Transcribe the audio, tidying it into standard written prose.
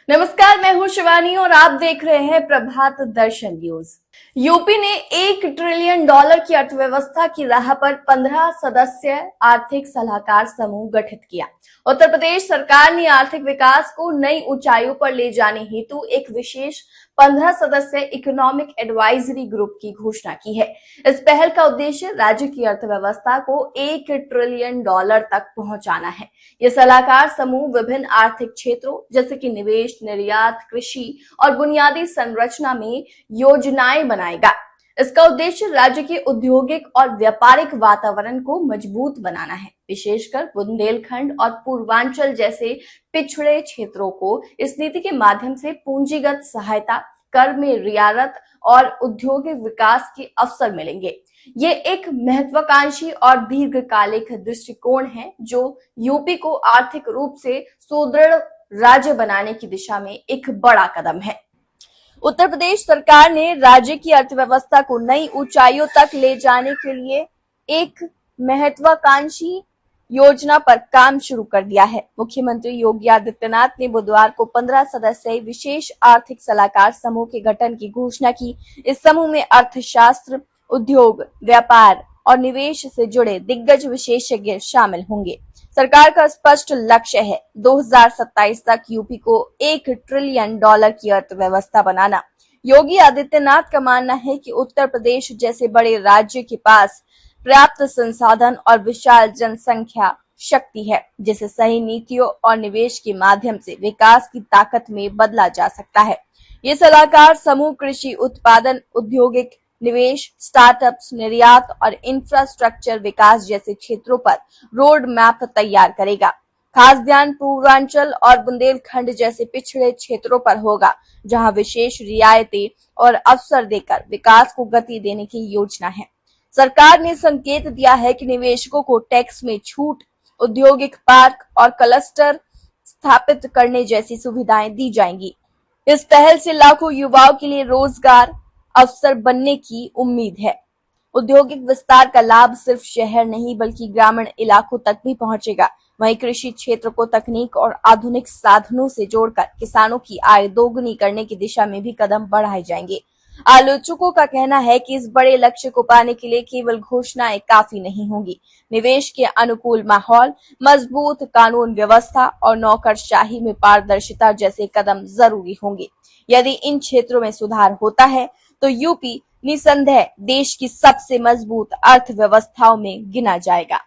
नमस्कार, मैं हूं शिवानी और आप देख रहे हैं प्रभात दर्शन न्यूज। यूपी ने $1 ट्रिलियन की अर्थव्यवस्था की राह पर 15 सदस्य आर्थिक सलाहकार समूह गठित किया। उत्तर प्रदेश सरकार ने आर्थिक विकास को नई ऊंचाइयों पर ले जाने हेतु एक विशेष 15 सदस्य इकोनॉमिक एडवाइजरी ग्रुप की घोषणा की है। इस पहल का उद्देश्य राज्य की अर्थव्यवस्था को $1 ट्रिलियन तक पहुंचाना है। ये सलाहकार समूह विभिन्न आर्थिक क्षेत्रों जैसे कि निवेश, निर्यात, कृषि और बुनियादी संरचना में योजनाएं बनाएगा। इसका उद्देश्य राज्य के औद्योगिक और व्यापारिक वातावरण को मजबूत बनाना है। विशेषकर बुंदेलखंड और पूर्वांचल जैसे पिछड़े क्षेत्रों को इस नीति के माध्यम से पूंजीगत सहायता, कर में रियायत और औद्योगिक विकास के अवसर मिलेंगे। ये एक महत्वाकांक्षी और दीर्घकालिक दृष्टिकोण है जो यूपी को आर्थिक रूप से सुदृढ़ राज्य बनाने की दिशा में एक बड़ा कदम है। उत्तर प्रदेश सरकार ने राज्य की अर्थव्यवस्था को नई ऊंचाइयों तक ले जाने के लिए एक महत्वाकांक्षी योजना पर काम शुरू कर दिया है। मुख्यमंत्री योगी आदित्यनाथ ने बुधवार को 15 सदस्यीय विशेष आर्थिक सलाहकार समूह के गठन की घोषणा की। इस समूह में अर्थशास्त्र, उद्योग, व्यापार और निवेश से जुड़े दिग्गज विशेषज्ञ शामिल होंगे। सरकार का स्पष्ट लक्ष्य है 2027 तक यूपी को $1 ट्रिलियन की अर्थव्यवस्था बनाना। योगी आदित्यनाथ का मानना है कि उत्तर प्रदेश जैसे बड़े राज्य के पास पर्याप्त संसाधन और विशाल जनसंख्या शक्ति है, जिसे सही नीतियों और निवेश के माध्यम से विकास की ताकत में बदला जा सकता है। ये सलाहकार समूह कृषि उत्पादन, औद्योगिक निवेश, स्टार्टअप्स, निर्यात और इंफ्रास्ट्रक्चर विकास जैसे क्षेत्रों पर रोड मैप तैयार करेगा। खास ध्यान पूर्वांचल और बुंदेलखंड जैसे पिछड़े क्षेत्रों पर होगा, जहां विशेष रियायतें और अवसर देकर विकास को गति देने की योजना है। सरकार ने संकेत दिया है कि निवेशकों को टैक्स में छूट, औद्योगिक पार्क और क्लस्टर स्थापित करने जैसी सुविधाएं दी जाएंगी। इस पहल से लाखों युवाओं के लिए रोजगार अवसर बनने की उम्मीद है। औद्योगिक विस्तार का लाभ सिर्फ शहर नहीं बल्कि ग्रामीण इलाकों तक भी पहुंचेगा। वहीं कृषि क्षेत्र को तकनीक और आधुनिक साधनों से जोड़कर किसानों की आय दोगुनी करने की दिशा में भी कदम बढ़ाए जाएंगे। आलोचकों का कहना है कि इस बड़े लक्ष्य को पाने के लिए केवल घोषणाएं काफी नहीं होंगी। निवेश के अनुकूल माहौल, मजबूत कानून व्यवस्था और नौकरशाही में पारदर्शिता जैसे कदम जरूरी होंगे। यदि इन क्षेत्रों में सुधार होता है तो यूपी निसंदेह देश की सबसे मजबूत अर्थव्यवस्थाओं में गिना जाएगा।